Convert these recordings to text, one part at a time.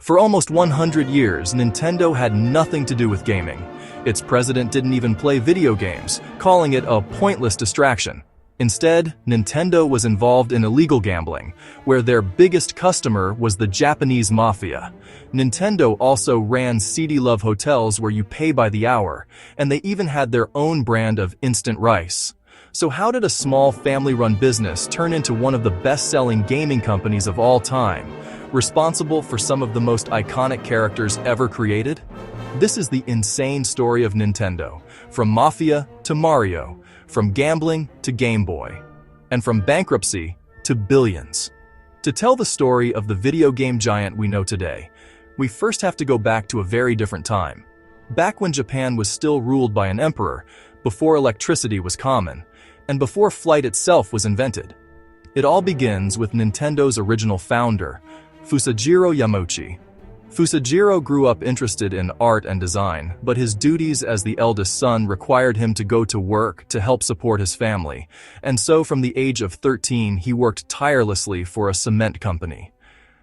For almost 100 years, Nintendo had nothing to do with gaming. Its president didn't even play video games, calling it a pointless distraction. Instead, Nintendo was involved in illegal gambling, where their biggest customer was the Japanese mafia. Nintendo also ran seedy love hotels where you pay by the hour, and they even had their own brand of instant rice. So how did a small family-run business turn into one of the best-selling gaming companies of all time, responsible for some of the most iconic characters ever created? This is the insane story of Nintendo, from Mafia to Mario, from gambling to Game Boy, and from bankruptcy to billions. To tell the story of the video game giant we know today, we first have to go back to a very different time. Back when Japan was still ruled by an emperor, before electricity was common, and before flight itself was invented. It all begins with Nintendo's original founder, Fusajiro Yamauchi. Fusajiro grew up interested in art and design, but his duties as the eldest son required him to go to work to help support his family, and so from the age of 13 he worked tirelessly for a cement company.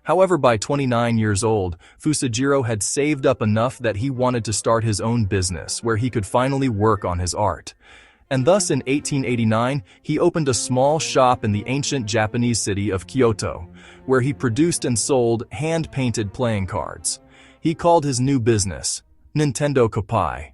However, by 29 years old, Fusajiro had saved up enough that he wanted to start his own business where he could finally work on his art. And thus in 1889, he opened a small shop in the ancient Japanese city of Kyoto, where he produced and sold hand-painted playing cards. He called his new business Nintendo Koppai.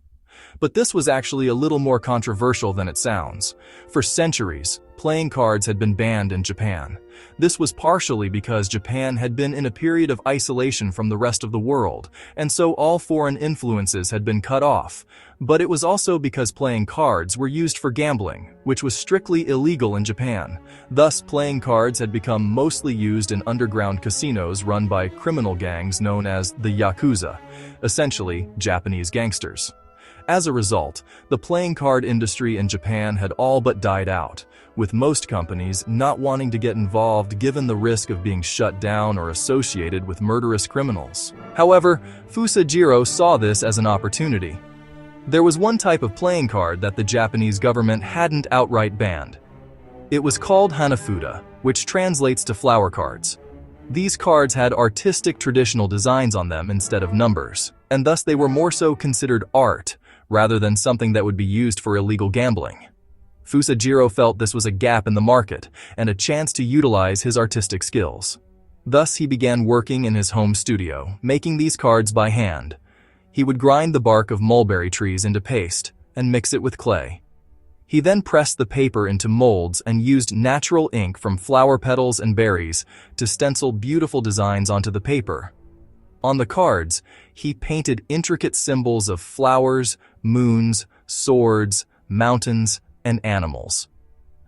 But this was actually a little more controversial than it sounds. For centuries, playing cards had been banned in Japan. This was partially because Japan had been in a period of isolation from the rest of the world, and so all foreign influences had been cut off. But it was also because playing cards were used for gambling, which was strictly illegal in Japan. Thus, playing cards had become mostly used in underground casinos run by criminal gangs known as the Yakuza, essentially Japanese gangsters. As a result, the playing card industry in Japan had all but died out, with most companies not wanting to get involved given the risk of being shut down or associated with murderous criminals. However, Fusajiro saw this as an opportunity. There was one type of playing card that the Japanese government hadn't outright banned. It was called Hanafuda, which translates to flower cards. These cards had artistic traditional designs on them instead of numbers, and thus they were more so considered art, rather than something that would be used for illegal gambling. Fusajiro felt this was a gap in the market and a chance to utilize his artistic skills. Thus, he began working in his home studio, making these cards by hand. He would grind the bark of mulberry trees into paste and mix it with clay. He then pressed the paper into molds and used natural ink from flower petals and berries to stencil beautiful designs onto the paper. On the cards, he painted intricate symbols of flowers, moons, swords, mountains, and animals.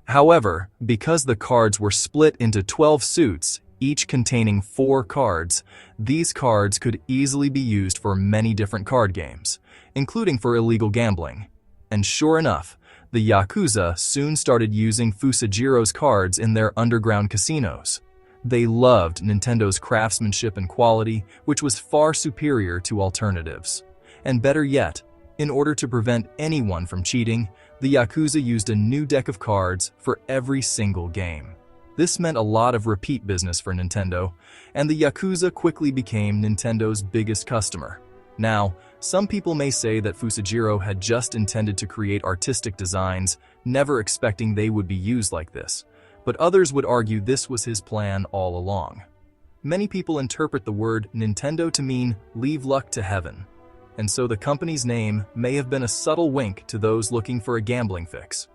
However, because the cards were split into 12 suits, each containing 4 cards, these cards could easily be used for many different card games, including for illegal gambling. And sure enough, the Yakuza soon started using Fusajiro's cards in their underground casinos. They loved Nintendo's craftsmanship and quality, which was far superior to alternatives. And better yet, in order to prevent anyone from cheating, the Yakuza used a new deck of cards for every single game. This meant a lot of repeat business for Nintendo, and the Yakuza quickly became Nintendo's biggest customer. Now, some people may say that Fusajiro had just intended to create artistic designs, never expecting they would be used like this. But others would argue this was his plan all along. Many people interpret the word Nintendo to mean leave luck to heaven, and so the company's name may have been a subtle wink to those looking for a gambling fix.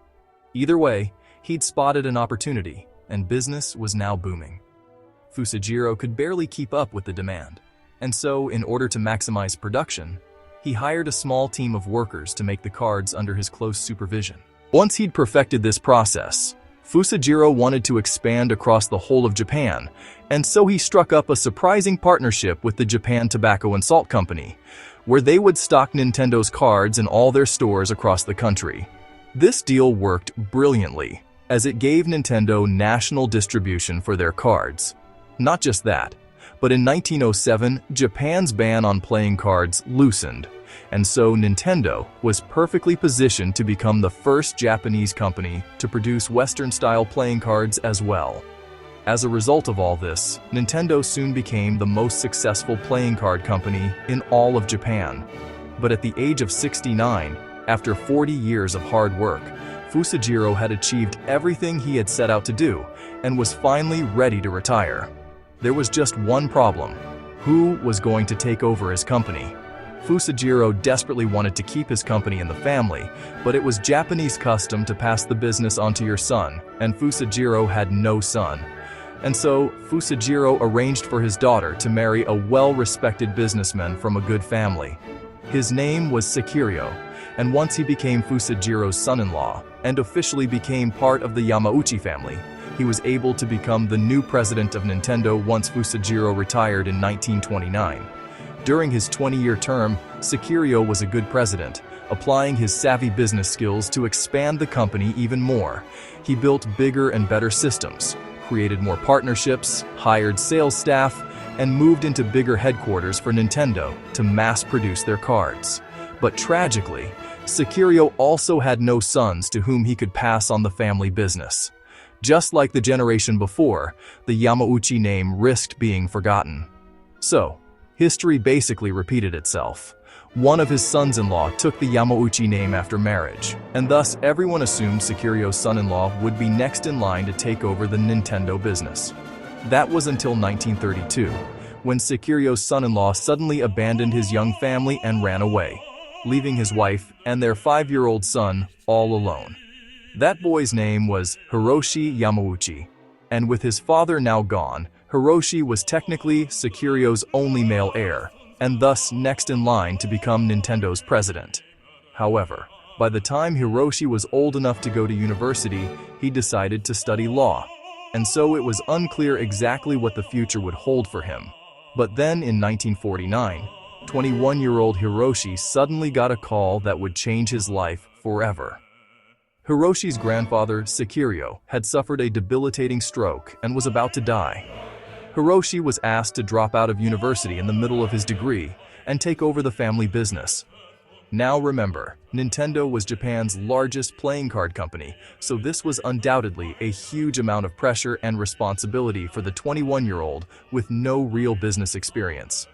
Either way, he'd spotted an opportunity, and business was now booming. Fusajiro could barely keep up with the demand, and so in order to maximize production, he hired a small team of workers to make the cards under his close supervision. Once he'd perfected this process, Fusajiro wanted to expand across the whole of Japan, and so he struck up a surprising partnership with the Japan Tobacco and Salt Company, where they would stock Nintendo's cards in all their stores across the country. This deal worked brilliantly, as it gave Nintendo national distribution for their cards. Not just that, but in 1907, Japan's ban on playing cards loosened, and so Nintendo was perfectly positioned to become the first Japanese company to produce Western-style playing cards as well. As a result of all this, Nintendo soon became the most successful playing card company in all of Japan. But at the age of 69, after 40 years of hard work, Fusajiro had achieved everything he had set out to do and was finally ready to retire. There was just one problem: who was going to take over his company? Fusajiro desperately wanted to keep his company in the family, but it was Japanese custom to pass the business on to your son, and Fusajiro had no son. And so, Fusajiro arranged for his daughter to marry a well-respected businessman from a good family. His name was Sekirio, and once he became Fusajiro's son-in-law and officially became part of the Yamauchi family, he was able to become the new president of Nintendo once Fusajiro retired in 1929. During his 20-year term, Sekirio was a good president, applying his savvy business skills to expand the company even more. He built bigger and better systems, created more partnerships, hired sales staff, and moved into bigger headquarters for Nintendo to mass-produce their cards. But tragically, Sekirio also had no sons to whom he could pass on the family business. Just like the generation before, the Yamauchi name risked being forgotten. So, history basically repeated itself. One of his sons-in-law took the Yamauchi name after marriage, and thus everyone assumed Sekirio's son-in-law would be next in line to take over the Nintendo business. That was until 1932, when Sekirio's son-in-law suddenly abandoned his young family and ran away, leaving his wife and their 5-year-old son all alone. That boy's name was Hiroshi Yamauchi, and with his father now gone, Hiroshi was technically Sekirio's only male heir, and thus next in line to become Nintendo's president. However, by the time Hiroshi was old enough to go to university, he decided to study law, and so it was unclear exactly what the future would hold for him. But then in 1949, 21-year-old Hiroshi suddenly got a call that would change his life forever. Hiroshi's grandfather, Sekirio, had suffered a debilitating stroke and was about to die. Hiroshi was asked to drop out of university in the middle of his degree and take over the family business. Now remember, Nintendo was Japan's largest playing card company, so this was undoubtedly a huge amount of pressure and responsibility for the 21-year-old with no real business experience.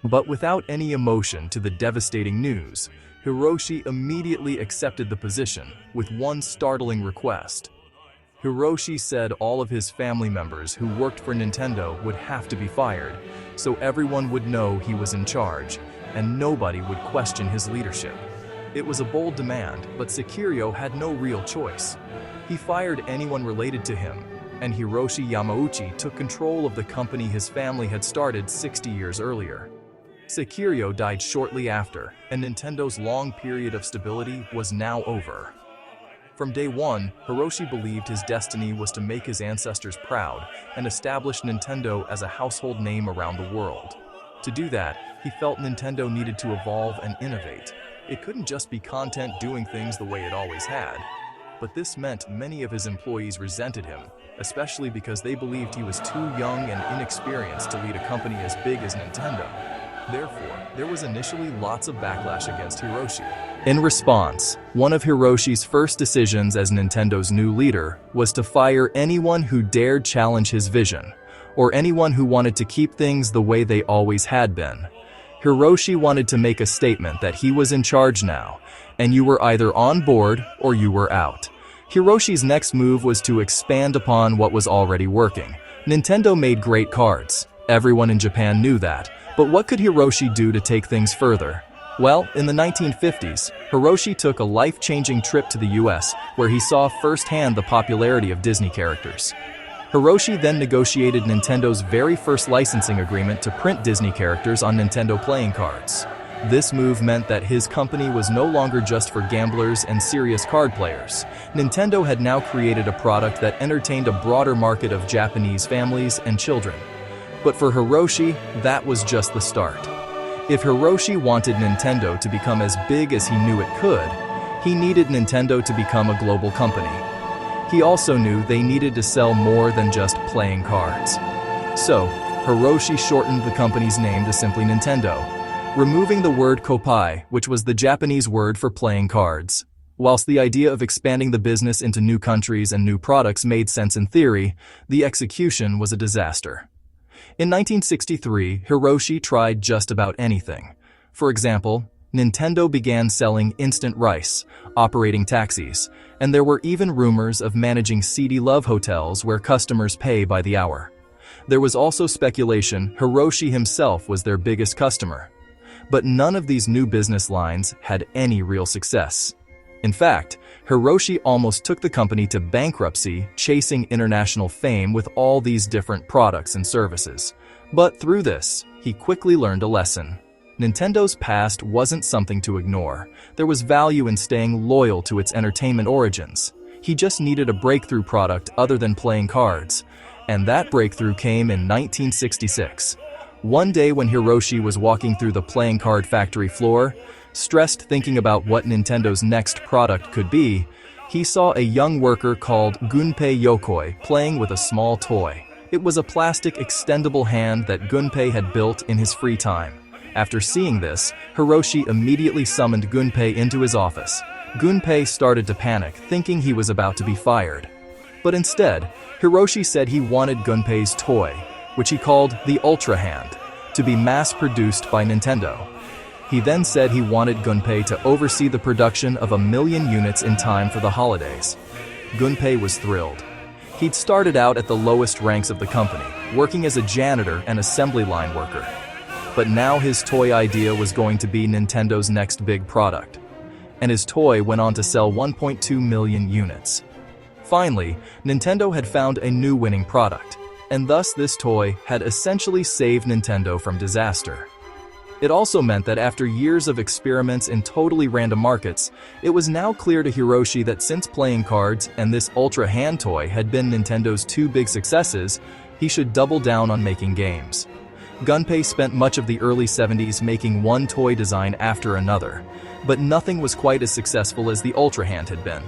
But without any emotion to the devastating news, Hiroshi immediately accepted the position with one startling request. Hiroshi said all of his family members who worked for Nintendo would have to be fired, so everyone would know he was in charge, and nobody would question his leadership. It was a bold demand, but Sekirio had no real choice. He fired anyone related to him, and Hiroshi Yamauchi took control of the company his family had started 60 years earlier. Sekirio died shortly after, and Nintendo's long period of stability was now over. From day one, Hiroshi believed his destiny was to make his ancestors proud and establish Nintendo as a household name around the world. To do that, he felt Nintendo needed to evolve and innovate. It couldn't just be content doing things the way it always had. But this meant many of his employees resented him, especially because they believed he was too young and inexperienced to lead a company as big as Nintendo. Therefore, there was initially lots of backlash against Hiroshi. In response, one of Hiroshi's first decisions as Nintendo's new leader was to fire anyone who dared challenge his vision, or anyone who wanted to keep things the way they always had been. Hiroshi wanted to make a statement that he was in charge now, and you were either on board or you were out. Hiroshi's next move was to expand upon what was already working. Nintendo made great cards. Everyone in Japan knew that. But what could Hiroshi do to take things further? Well, in the 1950s, Hiroshi took a life-changing trip to the US, where he saw firsthand the popularity of Disney characters. Hiroshi then negotiated Nintendo's very first licensing agreement to print Disney characters on Nintendo playing cards. This move meant that his company was no longer just for gamblers and serious card players. Nintendo had now created a product that entertained a broader market of Japanese families and children. But for Hiroshi, that was just the start. If Hiroshi wanted Nintendo to become as big as he knew it could, he needed Nintendo to become a global company. He also knew they needed to sell more than just playing cards. So, Hiroshi shortened the company's name to simply Nintendo, removing the word kopai, which was the Japanese word for playing cards. Whilst the idea of expanding the business into new countries and new products made sense in theory, the execution was a disaster. In 1963, Hiroshi tried just about anything. For example, Nintendo began selling instant rice, operating taxis, and there were even rumors of managing seedy love hotels where customers pay by the hour. There was also speculation Hiroshi himself was their biggest customer. But none of these new business lines had any real success. In fact, Hiroshi almost took the company to bankruptcy, chasing international fame with all these different products and services. But through this, he quickly learned a lesson. Nintendo's past wasn't something to ignore. There was value in staying loyal to its entertainment origins. He just needed a breakthrough product other than playing cards. And that breakthrough came in 1966. One day when Hiroshi was walking through the playing card factory floor, stressed thinking about what Nintendo's next product could be, he saw a young worker called Gunpei Yokoi playing with a small toy. It was a plastic extendable hand that Gunpei had built in his free time. After seeing this, Hiroshi immediately summoned Gunpei into his office. Gunpei started to panic, thinking he was about to be fired. But instead, Hiroshi said he wanted Gunpei's toy, which he called the Ultra Hand, to be mass-produced by Nintendo. He then said he wanted Gunpei to oversee the production of 1 million units in time for the holidays. Gunpei was thrilled. He'd started out at the lowest ranks of the company, working as a janitor and assembly line worker. But now his toy idea was going to be Nintendo's next big product. And his toy went on to sell 1.2 million units. Finally, Nintendo had found a new winning product, and thus this toy had essentially saved Nintendo from disaster. It also meant that after years of experiments in totally random markets, it was now clear to Hiroshi that since playing cards and this Ultra Hand toy had been Nintendo's two big successes, he should double down on making games. Gunpei spent much of the early 70s making one toy design after another, but nothing was quite as successful as the Ultra Hand had been.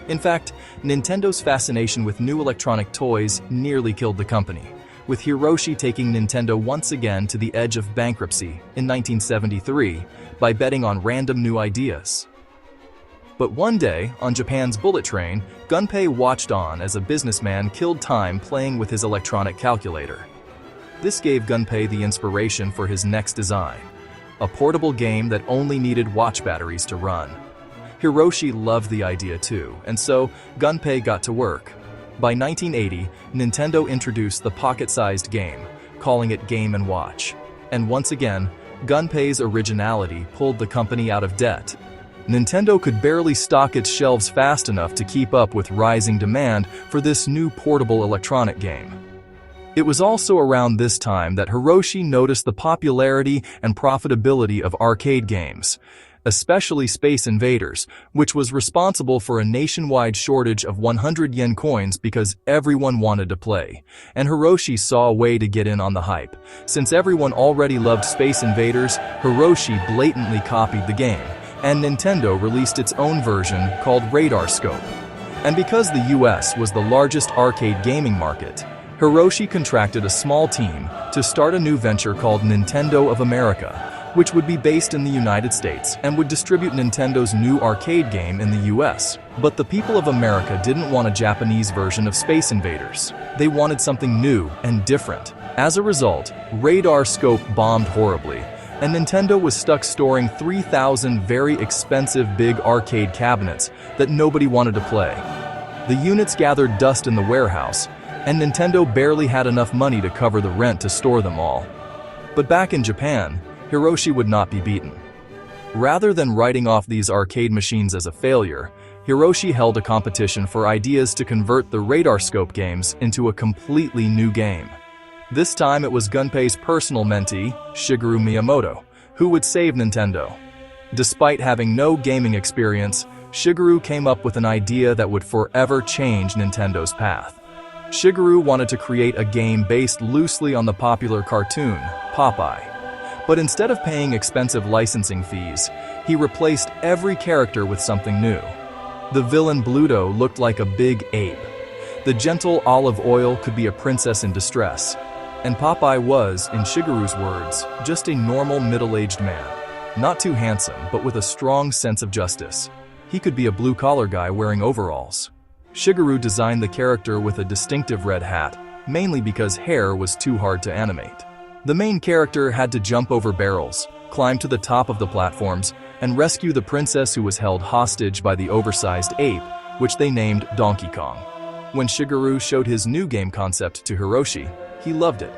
In fact, Nintendo's fascination with new electronic toys nearly killed the company, with Hiroshi taking Nintendo once again to the edge of bankruptcy in 1973 by betting on random new ideas. But one day, on Japan's bullet train, Gunpei watched on as a businessman killed time playing with his electronic calculator. This gave Gunpei the inspiration for his next design, a portable game that only needed watch batteries to run. Hiroshi loved the idea too, and so Gunpei got to work. By 1980, Nintendo introduced the pocket-sized game, calling it Game & Watch. And once again, Gunpei's originality pulled the company out of debt. Nintendo could barely stock its shelves fast enough to keep up with rising demand for this new portable electronic game. It was also around this time that Hiroshi noticed the popularity and profitability of arcade games, especially Space Invaders, which was responsible for a nationwide shortage of 100 yen coins because everyone wanted to play. And Hiroshi saw a way to get in on the hype. Since everyone already loved Space Invaders, Hiroshi blatantly copied the game, and Nintendo released its own version called Radar Scope. And because the US was the largest arcade gaming market, Hiroshi contracted a small team to start a new venture called Nintendo of America, which would be based in the United States and would distribute Nintendo's new arcade game in the US. But the people of America didn't want a Japanese version of Space Invaders. They wanted something new and different. As a result, Radar Scope bombed horribly, and Nintendo was stuck storing 3,000 very expensive big arcade cabinets that nobody wanted to play. The units gathered dust in the warehouse, and Nintendo barely had enough money to cover the rent to store them all. But back in Japan, Hiroshi would not be beaten. Rather than writing off these arcade machines as a failure, Hiroshi held a competition for ideas to convert the Radar Scope games into a completely new game. This time it was Gunpei's personal mentee, Shigeru Miyamoto, who would save Nintendo. Despite having no gaming experience, Shigeru came up with an idea that would forever change Nintendo's path. Shigeru wanted to create a game based loosely on the popular cartoon, Popeye. But instead of paying expensive licensing fees, he replaced every character with something new. The villain Bluto looked like a big ape. The gentle Olive Oil could be a princess in distress. And Popeye was, in Shigeru's words, just a normal middle-aged man. Not too handsome, but with a strong sense of justice. He could be a blue-collar guy wearing overalls. Shigeru designed the character with a distinctive red hat, mainly because hair was too hard to animate. The main character had to jump over barrels, climb to the top of the platforms, and rescue the princess who was held hostage by the oversized ape, which they named Donkey Kong. When Shigeru showed his new game concept to Hiroshi, he loved it.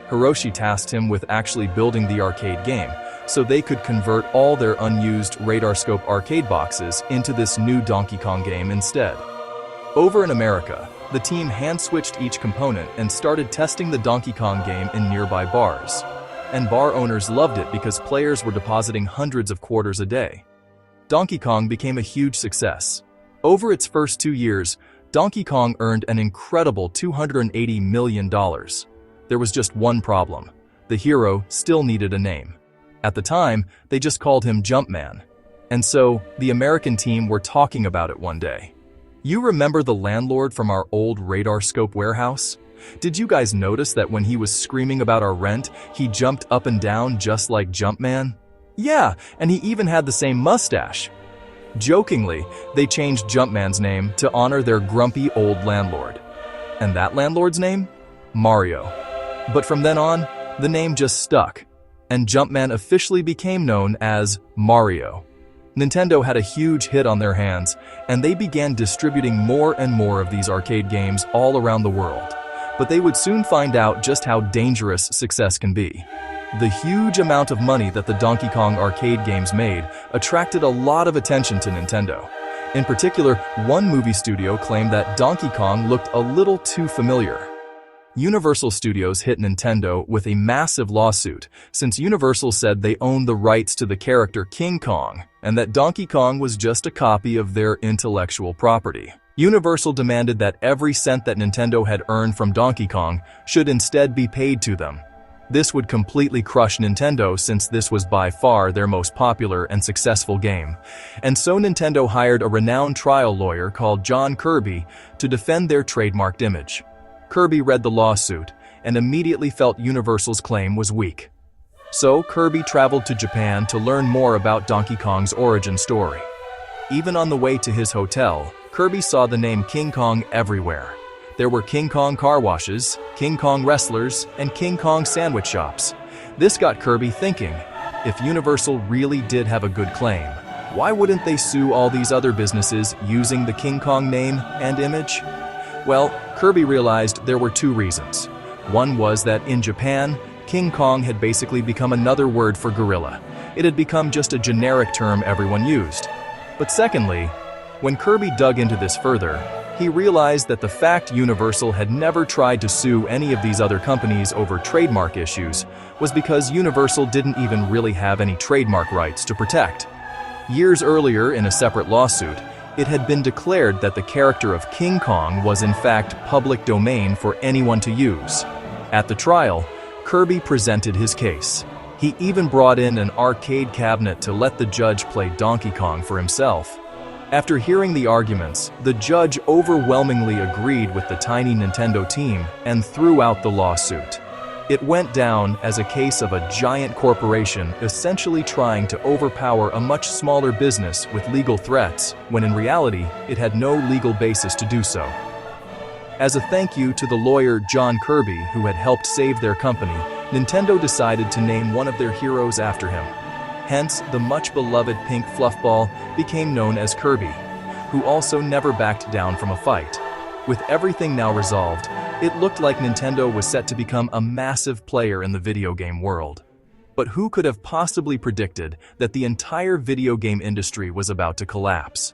Hiroshi tasked him with actually building the arcade game, so they could convert all their unused RadarScope arcade boxes into this new Donkey Kong game instead. Over in America, the team hand-switched each component and started testing the Donkey Kong game in nearby bars. And bar owners loved it because players were depositing hundreds of quarters a day. Donkey Kong became a huge success. Over its first 2 years, Donkey Kong earned an incredible $280 million. There was just one problem. The hero still needed a name. At the time, they just called him Jumpman. And so, the American team were talking about it one day. You remember the landlord from our old RadarScope warehouse? Did you guys notice that when he was screaming about our rent, he jumped up and down just like Jumpman? Yeah, and he even had the same mustache. Jokingly, they changed Jumpman's name to honor their grumpy old landlord. And that landlord's name? Mario. But from then on, the name just stuck, and Jumpman officially became known as Mario. Nintendo had a huge hit on their hands, and they began distributing more and more of these arcade games all around the world. But they would soon find out just how dangerous success can be. The huge amount of money that the Donkey Kong arcade games made attracted a lot of attention to Nintendo. In particular, one movie studio claimed that Donkey Kong looked a little too familiar. Universal Studios hit Nintendo with a massive lawsuit since Universal said they owned the rights to the character King Kong and that Donkey Kong was just a copy of their intellectual property. Universal demanded that every cent that Nintendo had earned from Donkey Kong should instead be paid to them. This would completely crush Nintendo since this was by far their most popular and successful game. And so Nintendo hired a renowned trial lawyer called John Kirby to defend their trademarked image. Kirby read the lawsuit and immediately felt Universal's claim was weak. So Kirby traveled to Japan to learn more about Donkey Kong's origin story. Even on the way to his hotel, Kirby saw the name King Kong everywhere. There were King Kong car washes, King Kong wrestlers, and King Kong sandwich shops. This got Kirby thinking, if Universal really did have a good claim, why wouldn't they sue all these other businesses using the King Kong name and image? Well, Kirby realized there were two reasons. One was that in Japan, King Kong had basically become another word for gorilla. It had become just a generic term everyone used. But secondly, when Kirby dug into this further, he realized that the fact Universal had never tried to sue any of these other companies over trademark issues was because Universal didn't even really have any trademark rights to protect. Years earlier, in a separate lawsuit, it had been declared that the character of King Kong was in fact public domain for anyone to use. At the trial, Kirby presented his case. He even brought in an arcade cabinet to let the judge play Donkey Kong for himself. After hearing the arguments, the judge overwhelmingly agreed with the tiny Nintendo team and threw out the lawsuit. It went down as a case of a giant corporation essentially trying to overpower a much smaller business with legal threats, when in reality, it had no legal basis to do so. As a thank you to the lawyer John Kirby, who had helped save their company, Nintendo decided to name one of their heroes after him. Hence, the much-beloved pink fluffball became known as Kirby, who also never backed down from a fight. With everything now resolved, it looked like Nintendo was set to become a massive player in the video game world. But who could have possibly predicted that the entire video game industry was about to collapse?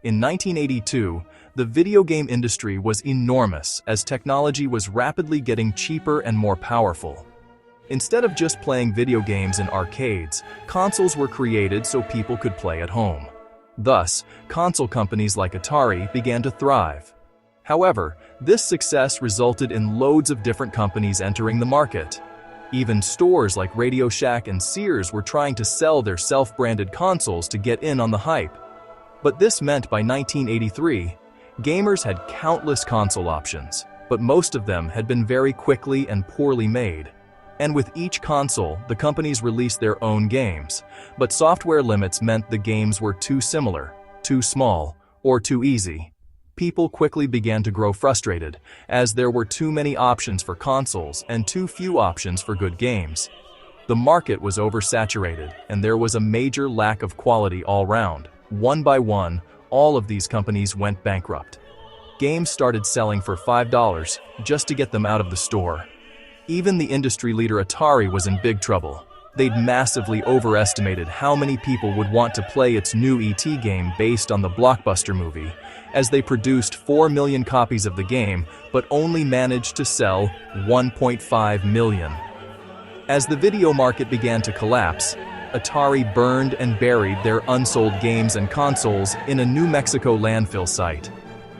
In 1982, the video game industry was enormous as technology was rapidly getting cheaper and more powerful. Instead of just playing video games in arcades, consoles were created so people could play at home. Thus, console companies like Atari began to thrive. However, this success resulted in loads of different companies entering the market. Even stores like Radio Shack and Sears were trying to sell their self-branded consoles to get in on the hype. But this meant by 1983, gamers had countless console options, but most of them had been very quickly and poorly made. And with each console, the companies released their own games, but software limits meant the games were too similar. too small, or too easy. People quickly began to grow frustrated, as there were too many options for consoles and too few options for good games. The market was oversaturated, and there was a major lack of quality all round. One by one, all of these companies went bankrupt. Games started selling for $5 just to get them out of the store. Even the industry leader Atari was in big trouble. They'd massively overestimated how many people would want to play its new E.T. game based on the blockbuster movie, as they produced 4 million copies of the game but only managed to sell 1.5 million. As the video market began to collapse, Atari burned and buried their unsold games and consoles in a New Mexico landfill site.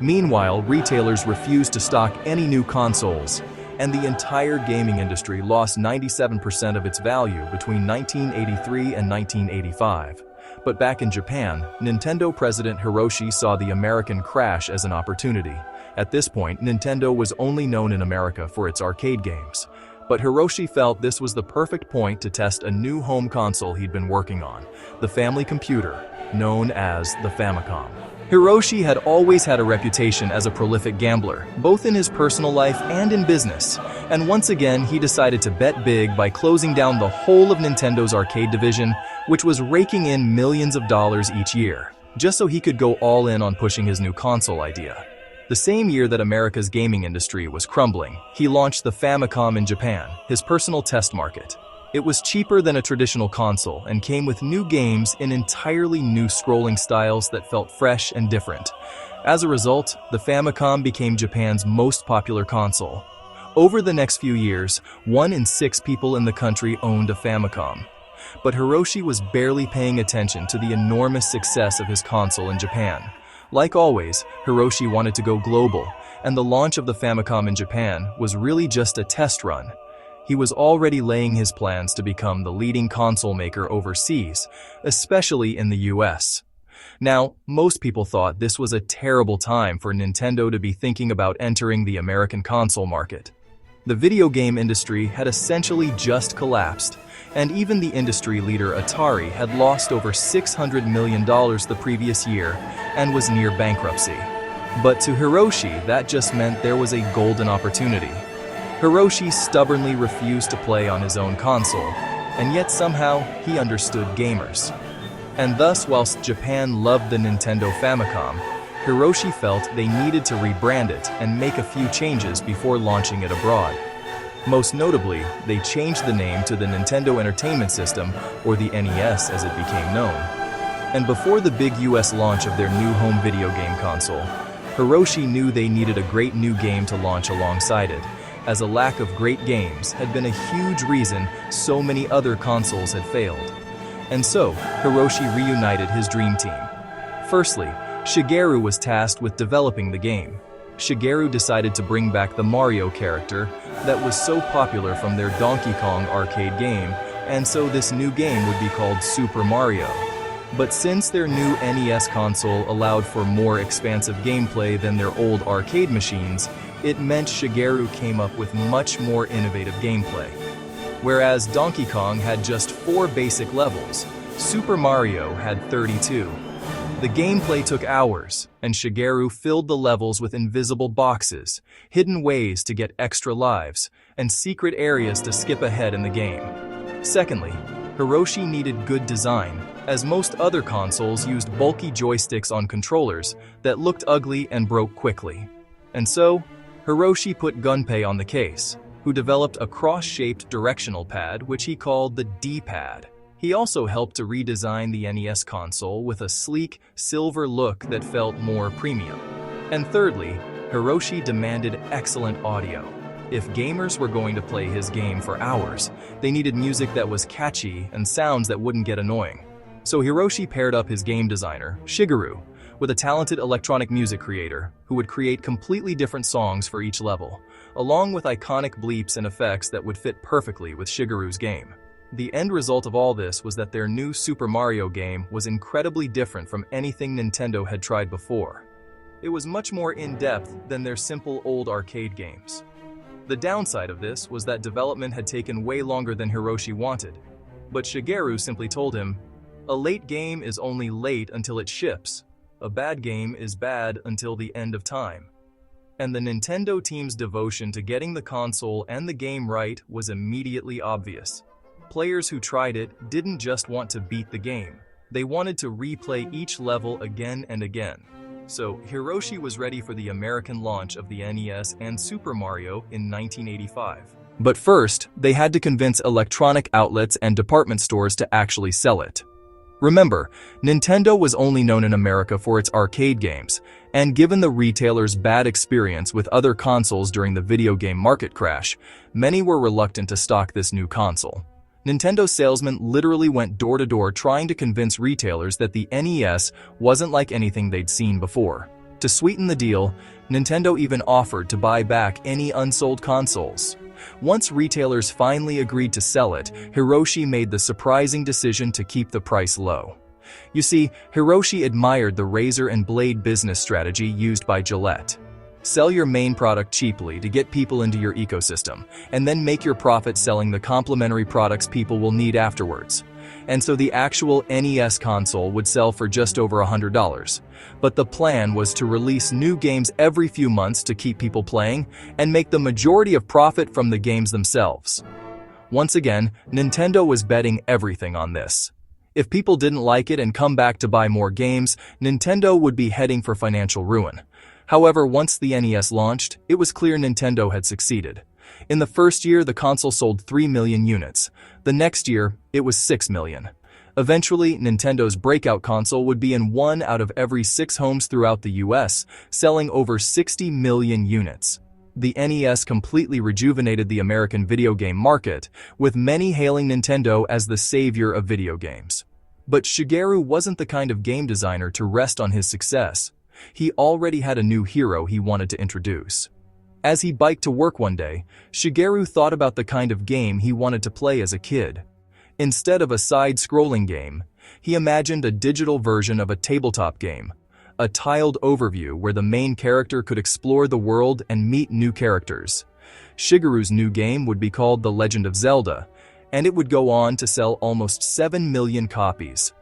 Meanwhile, retailers refused to stock any new consoles, and the entire gaming industry lost 97% of its value between 1983 and 1985. But back in Japan, Nintendo president Hiroshi saw the American crash as an opportunity. At this point, Nintendo was only known in America for its arcade games. But Hiroshi felt this was the perfect point to test a new home console he'd been working on, the family computer, known as the Famicom. Hiroshi had always had a reputation as a prolific gambler, both in his personal life and in business, and once again he decided to bet big by closing down the whole of Nintendo's arcade division, which was raking in millions of dollars each year, just so he could go all in on pushing his new console idea. The same year that America's gaming industry was crumbling, he launched the Famicom in Japan, his personal test market. It was cheaper than a traditional console and came with new games in entirely new scrolling styles that felt fresh and different. As a result, the Famicom became Japan's most popular console. Over the next few years, 1 in 6 people in the country owned a Famicom. But Hiroshi was barely paying attention to the enormous success of his console in Japan. Like always, Hiroshi wanted to go global, and the launch of the Famicom in Japan was really just a test run. He was already laying his plans to become the leading console maker overseas, especially in the US. Now, most people thought this was a terrible time for Nintendo to be thinking about entering the American console market. The video game industry had essentially just collapsed, and even the industry leader Atari had lost over $600 million the previous year and was near bankruptcy. But to Hiroshi, that just meant there was a golden opportunity. Hiroshi stubbornly refused to play on his own console, and yet somehow he understood gamers. And thus, whilst Japan loved the Nintendo Famicom, Hiroshi felt they needed to rebrand it and make a few changes before launching it abroad. Most notably, they changed the name to the Nintendo Entertainment System, or the NES as it became known. And before the big US launch of their new home video game console, Hiroshi knew they needed a great new game to launch alongside it, as a lack of great games had been a huge reason so many other consoles had failed. And so, Hiroshi reunited his dream team. Firstly, Shigeru was tasked with developing the game. Shigeru decided to bring back the Mario character that was so popular from their Donkey Kong arcade game, and so this new game would be called Super Mario. But since their new NES console allowed for more expansive gameplay than their old arcade machines, it meant Shigeru came up with much more innovative gameplay. Whereas Donkey Kong had just 4 basic levels, Super Mario had 32. The gameplay took hours, and Shigeru filled the levels with invisible boxes, hidden ways to get extra lives, and secret areas to skip ahead in the game. Secondly, Hiroshi needed good design, as most other consoles used bulky joysticks on controllers that looked ugly and broke quickly. And so, Hiroshi put Gunpei on the case, who developed a cross-shaped directional pad which he called the D-pad. He also helped to redesign the NES console with a sleek, silver look that felt more premium. And thirdly, Hiroshi demanded excellent audio. If gamers were going to play his game for hours, they needed music that was catchy and sounds that wouldn't get annoying. So Hiroshi paired up his game designer, Shigeru, with a talented electronic music creator who would create completely different songs for each level, along with iconic bleeps and effects that would fit perfectly with Shigeru's game. The end result of all this was that their new Super Mario game was incredibly different from anything Nintendo had tried before. It was much more in-depth than their simple old arcade games. The downside of this was that development had taken way longer than Hiroshi wanted, but Shigeru simply told him, "A late game is only late until it ships." a bad game is bad until the end of time. And the Nintendo team's devotion to getting the console and the game right was immediately obvious. Players who tried it didn't just want to beat the game. They wanted to replay each level again and again. So Hiroshi was ready for the American launch of the NES and Super Mario in 1985. But first, they had to convince electronic outlets and department stores to actually sell it. Remember, Nintendo was only known in America for its arcade games, and given the retailers' bad experience with other consoles during the video game market crash, many were reluctant to stock this new console. Nintendo salesmen literally went door to door trying to convince retailers that the NES wasn't like anything they'd seen before. To sweeten the deal, Nintendo even offered to buy back any unsold consoles. Once retailers finally agreed to sell it, Hiroshi made the surprising decision to keep the price low. You see, Hiroshi admired the razor and blade business strategy used by Gillette. Sell your main product cheaply to get people into your ecosystem, and then make your profit selling the complementary products people will need afterwards. And so the actual NES console would sell for just over $100. But the plan was to release new games every few months to keep people playing and make the majority of profit from the games themselves. Once again, Nintendo was betting everything on this. If people didn't like it and come back to buy more games, Nintendo would be heading for financial ruin. However, once the NES launched, it was clear Nintendo had succeeded. In the first year, the console sold 3 million units. The next year, it was 6 million. Eventually, Nintendo's breakout console would be in 1 out of every 6 homes throughout the US, selling over 60 million units. The NES completely rejuvenated the American video game market, with many hailing Nintendo as the savior of video games. But Shigeru wasn't the kind of game designer to rest on his success. He already had a new hero he wanted to introduce. As he biked to work one day, Shigeru thought about the kind of game he wanted to play as a kid. Instead of a side-scrolling game, he imagined a digital version of a tabletop game, a tiled overview where the main character could explore the world and meet new characters. Shigeru's new game would be called The Legend of Zelda, and it would go on to sell almost 7 million copies.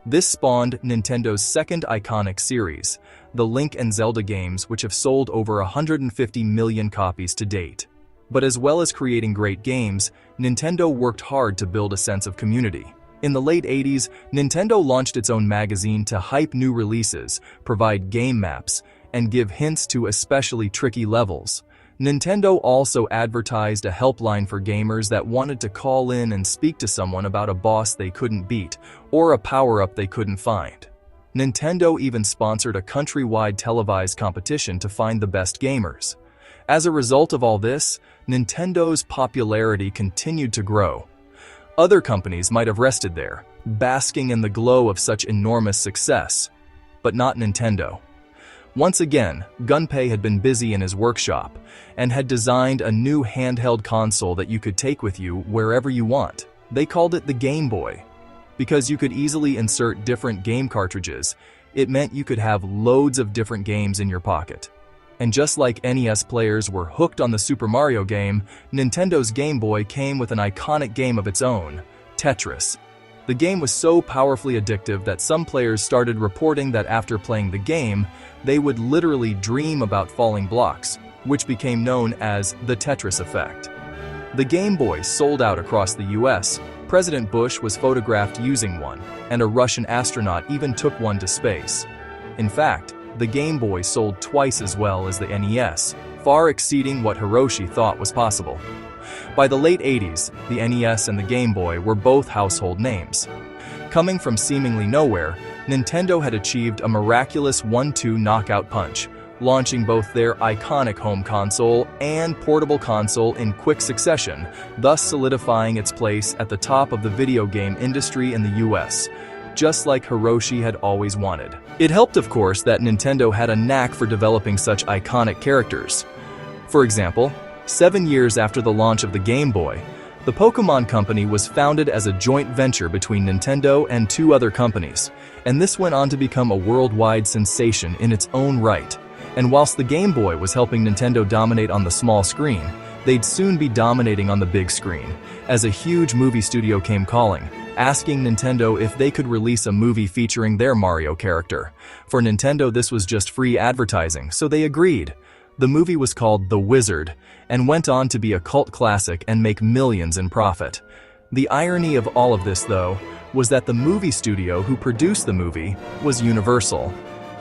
This spawned Nintendo's second iconic series, the Link and Zelda games, which have sold over 150 million copies to date. But as well as creating great games, Nintendo worked hard to build a sense of community. In the late 80s, Nintendo launched its own magazine to hype new releases, provide game maps, and give hints to especially tricky levels. Nintendo also advertised a helpline for gamers that wanted to call in and speak to someone about a boss they couldn't beat or a power-up they couldn't find. Nintendo even sponsored a countrywide televised competition to find the best gamers. As a result of all this, Nintendo's popularity continued to grow. Other companies might have rested there, basking in the glow of such enormous success, but not Nintendo. Once again, Gunpei had been busy in his workshop and had designed a new handheld console that you could take with you wherever you want. They called it the Game Boy. Because you could easily insert different game cartridges, it meant you could have loads of different games in your pocket. And just like NES players were hooked on the Super Mario game, Nintendo's Game Boy came with an iconic game of its own, Tetris. The game was so powerfully addictive that some players started reporting that after playing the game, they would literally dream about falling blocks, which became known as the Tetris effect. The Game Boy sold out across the US. President Bush was photographed using one, and a Russian astronaut even took one to space. In fact, the Game Boy sold twice as well as the NES, far exceeding what Hiroshi thought was possible. By the late 80s, the NES and the Game Boy were both household names. Coming from seemingly nowhere, Nintendo had achieved a miraculous 1-2 knockout punch, launching both their iconic home console and portable console in quick succession, thus solidifying its place at the top of the video game industry in the US, just like Hiroshi had always wanted. It helped, of course, that Nintendo had a knack for developing such iconic characters. For example, 7 years after the launch of the Game Boy, the Pokémon Company was founded as a joint venture between Nintendo and 2 other companies, and this went on to become a worldwide sensation in its own right. And whilst the Game Boy was helping Nintendo dominate on the small screen, they'd soon be dominating on the big screen, as a huge movie studio came calling. asking Nintendo if they could release a movie featuring their Mario character. For Nintendo, this was just free advertising, so they agreed. The movie was called The Wizard, and went on to be a cult classic and make millions in profit. The irony of all of this, though, was that the movie studio who produced the movie was Universal,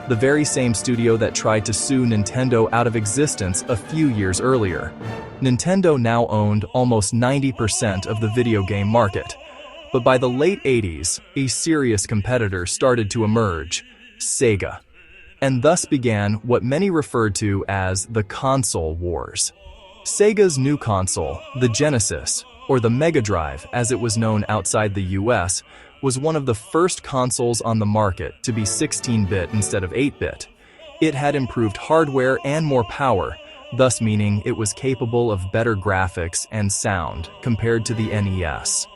the very same studio that tried to sue Nintendo out of existence a few years earlier. Nintendo now owned almost 90% of the video game market. But by the late 80s, a serious competitor started to emerge: Sega. And thus began what many referred to as the console wars. Sega's new console, the Genesis, or the Mega Drive as it was known outside the US, was one of the first consoles on the market to be 16-bit instead of 8-bit. It had improved hardware and more power, thus meaning it was capable of better graphics and sound compared to the NES.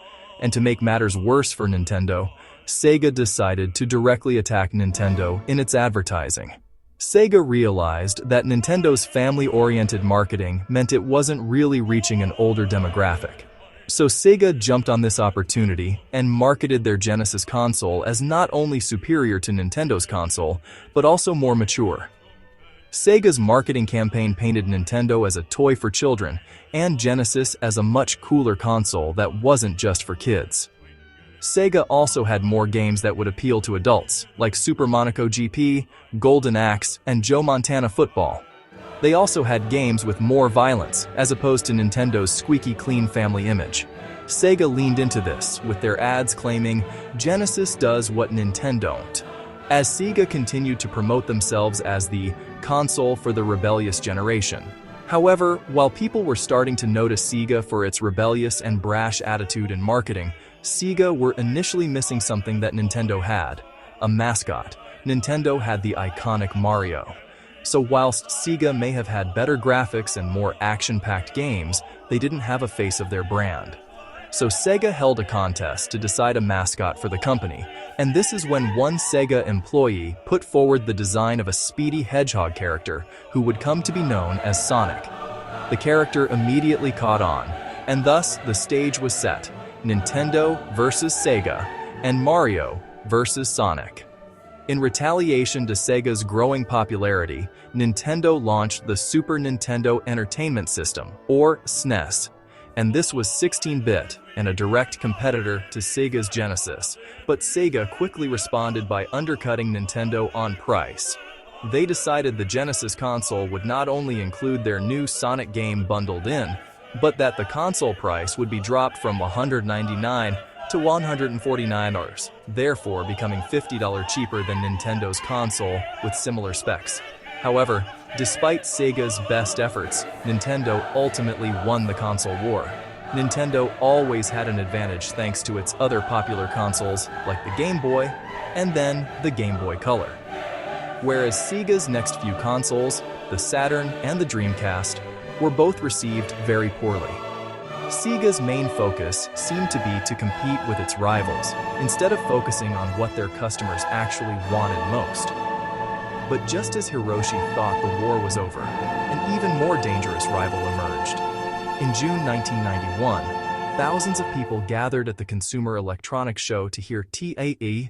And to make matters worse for Nintendo, Sega decided to directly attack Nintendo in its advertising. Sega realized that Nintendo's family-oriented marketing meant it wasn't really reaching an older demographic. So Sega jumped on this opportunity and marketed their Genesis console as not only superior to Nintendo's console, but also more mature. Sega's marketing campaign painted Nintendo as a toy for children and Genesis as a much cooler console that wasn't just for kids. Sega also had more games that would appeal to adults, like Super Monaco GP, Golden Axe, and Joe Montana Football. They also had games with more violence, as opposed to Nintendo's squeaky clean family image. Sega leaned into this, with their ads claiming, "Genesis does what Nintendo don't." As Sega continued to promote themselves as the console for the rebellious generation. However, while people were starting to notice Sega for its rebellious and brash attitude in marketing, Sega were initially missing something that Nintendo had: a mascot. Nintendo had the iconic Mario. So whilst Sega may have had better graphics and more action-packed games, they didn't have a face of their brand. So Sega held a contest to decide a mascot for the company, and this is when one Sega employee put forward the design of a speedy hedgehog character who would come to be known as Sonic. The character immediately caught on, and thus the stage was set: Nintendo versus Sega, and Mario versus Sonic. In retaliation to Sega's growing popularity, Nintendo launched the Super Nintendo Entertainment System, or SNES, and this was 16-bit and a direct competitor to Sega's Genesis. But Sega quickly responded by undercutting Nintendo on price. They decided the Genesis console would not only include their new Sonic game bundled in, but that the console price would be dropped from $199 to $149, therefore becoming $50 cheaper than Nintendo's console with similar specs. However, despite Sega's best efforts, Nintendo ultimately won the console war. Nintendo always had an advantage thanks to its other popular consoles like the Game Boy and then the Game Boy Color. Whereas Sega's next few consoles, the Saturn and the Dreamcast, were both received very poorly. Sega's main focus seemed to be to compete with its rivals, instead of focusing on what their customers actually wanted most. But just as Hiroshi thought the war was over, an even more dangerous rival emerged. In June 1991, thousands of people gathered at the Consumer Electronics Show to hear TAE